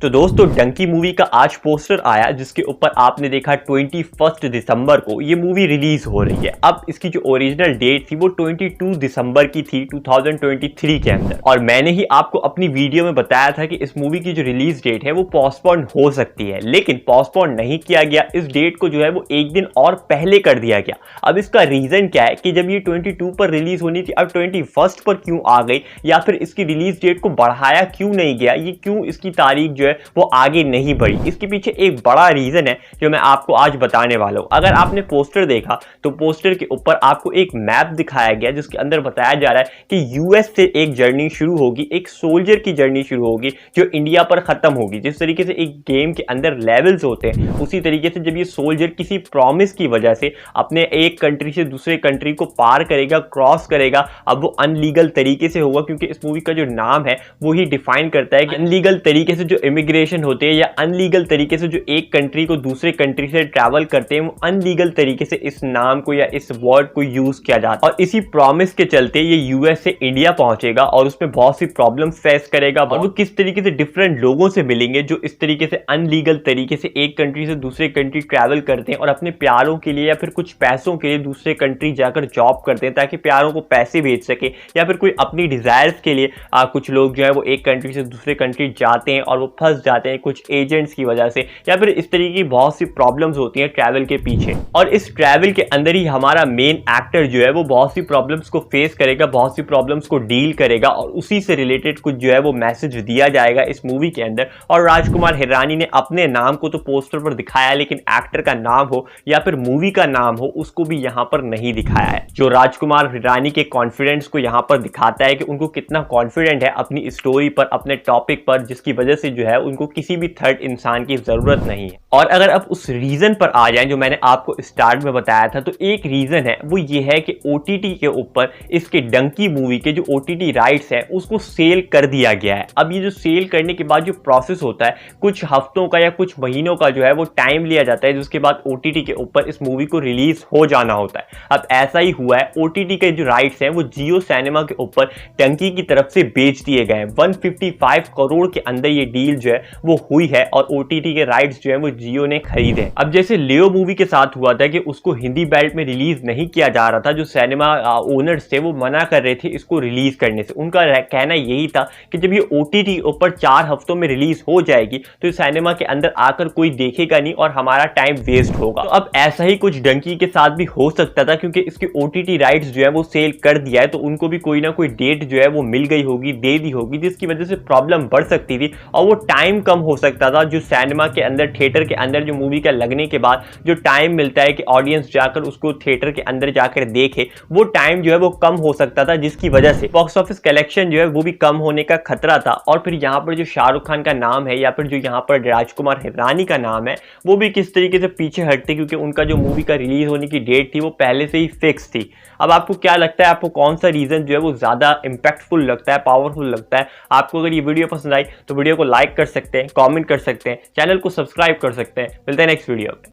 तो दोस्तों डंकी मूवी का आज पोस्टर आया जिसके ऊपर आपने देखा 21 दिसंबर को ये मूवी रिलीज हो रही है। अब इसकी जो ओरिजिनल डेट थी वो 22 दिसंबर की थी 2023 के अंदर, और मैंने ही आपको अपनी वीडियो में बताया था कि इस मूवी की जो रिलीज डेट है वो पोस्टपोन हो सकती है, लेकिन पोस्टपोन नहीं किया गया। इस डेट को जो है वो एक दिन और पहले कर दिया गया। अब इसका रीजन क्या है कि जब ये 22 पर रिलीज होनी थी अब 21 पर क्यों आ गई, या फिर इसकी रिलीज डेट को बढ़ाया क्यों नहीं गया, ये क्यों इसकी तारीख जो है वो आगे नहीं बढ़ी। इसके पीछे एक बड़ा रीजन है जो मैं आपको आज बताने वाला हूं। अगर आपने पोस्टर देखा तो पोस्टर के ऊपर आपको एक मैप दिखाया गया जिसके अंदर बताया जा रहा है कि यूएस से एक जर्नी शुरू होगी, एक सोल्जर की जर्नी शुरू होगी जो इंडिया पर खत्म होगी। जिस तरीके से एक गेम के अंदर लेवल्स होते हैं उसी तरीके से जब ये सोल्जर किसी प्रॉमिस की वजह से अपने एक कंट्री से दूसरे कंट्री को पार करेगा, क्रॉस करेगा, अब वो अनलीगल तरीके से होगा, क्योंकि इस मूवी का जो नाम है वो ही डिफाइन करता है कि अनलीगल तरीके से जो इमिग्रेशन होते हैं या अनलीगल तरीके से जो एक कंट्री को दूसरे कंट्री से ट्रैवल करते हैं वो अनलीगल तरीके से इस नाम को या इस वर्ड को यूज किया जाता है। और इसी प्रॉमिस के चलते ये यूएस से इंडिया पहुंचेगा और उसमें बहुत सी प्रॉब्लम फेस करेगा, और वो किस तरीके से डिफरेंट लोगों से मिलेंगे जो इस तरीके से अनलीगल तरीके से एक कंट्री से दूसरे कंट्री ट्रैवल करते हैं और अपने प्यारों के लिए या फिर कुछ पैसों के लिए दूसरे कंट्री जाकर जॉब करते हैं ताकि प्यारों को पैसे भेज सके, या फिर कोई अपनी डिजायर्स के लिए कुछ लोग जो है वो एक कंट्री से दूसरे कंट्री जाते हैं और वो फंस जाते हैं कुछ एजेंट्स की वजह से, या फिर इस तरीके की बहुत सी प्रॉब्लम्स होती हैं ट्रैवल के पीछे। और इस ट्रैवल के अंदर ही हमारा मेन एक्टर जो है वो बहुत सी प्रॉब्लम्स को फेस करेगा, बहुत सी प्रॉब्लम्स को डील करेगा, और उसी से रिलेटेड कुछ जो है वो मैसेज दिया जाएगा इस मूवी के अंदर। और राजकुमार हिरानी ने अपने नाम को तो पोस्टर पर दिखाया, लेकिन एक्टर का नाम हो या फिर मूवी का नाम हो उसको भी यहां पर नहीं दिखाया है, जो राजकुमार हिरानी के कॉन्फिडेंस को यहां पर दिखाता है कि उनको कितना कॉन्फिडेंट है अपनी स्टोरी पर, अपने टॉपिक पर, जिसकी वजह से जो है उनको किसी भी थर्ड इंसान की जरूरत नहीं है। और अगर आप उस रीजन पर आ जाएं जो मैंने आपको स्टार्ट में बताया था, तो एक रीजन है वो ये है कि ओटीटी के ऊपर इसके डंकी मूवी के जो ओटीटी राइट्स है उसको सेल कर दिया गया है। अब ये जो सेल करने के बाद जो प्रोसेस होता है कुछ हफ्तों का या कुछ महीनों का जो है वो टाइम लिया जाता है, जिसके बाद ओटीटी के ऊपर इस मूवी को रिलीज हो जाना होता है। अब ऐसा ही हुआ है, ओटीटी के जो राइट्स हैं वो जियो सिनेमा के ऊपर डंकी की तरफ से बेच दिए गए हैं। 155 करोड़ के अंदर ये डील जो है वो हुई है और ओटीटी के राइट्स जो है वो जियो ने खरीदे। अब जैसे लियो मूवी के साथ हुआ था कि उसको हिंदी बेल्ट में रिलीज नहीं किया जा रहा था, जो सिनेमा ओनर्स थे वो मना कर रहे थे इसको रिलीज करने से। उनका कहना यही था कि जब ये ओटीटी ऊपर 4 हफ्तों में रिलीज हो जाएगी तो सिनेमा के अंदर आकर कोई देखेगा नहीं और हमारा टाइम वेस्ट होगा। तो अब ऐसा ही कुछ डंकी के साथ भी हो सकता था, क्योंकि इसके ओटीटी राइट्स जो है वो सेल कर दिया है, तो उनको भी कोई ना कोई डेट जो है वो मिल गई होगी, दे दी होगी, जिसकी वजह से प्रॉब्लम बढ़ सकती थी और वो टाइम कम हो सकता था। जो सिनेमा के अंदर, थिएटर के अंदर जो मूवी का लगने के बाद जो टाइम मिलता है कि ऑडियंस जाकर उसको थिएटर के अंदर जाकर देखे, वो टाइम जो है वो कम हो सकता था, जिसकी वजह से बॉक्स ऑफिस कलेक्शन जो है वो भी कम होने का खतरा था। और फिर यहाँ पर जो शाहरुख खान का नाम है या फिर जो यहाँ पर राजकुमार हिरानी का नाम है वो भी किस तरीके से पीछे हटते, क्योंकि उनका जो मूवी का रिलीज होने की डेट थी वो पहले से ही फिक्स थी। अब आपको क्या लगता है, आपको कौन सा रीजन जो है वो ज्यादा इंपैक्टफुल लगता है, पावरफुल लगता है? आपको अगर ये वीडियो पसंद आई तो वीडियो को लाइक कर सकते हैं, कमेंट कर सकते हैं, चैनल को सब्सक्राइब कर सकते हैं। मिलते हैं नेक्स्ट वीडियो में।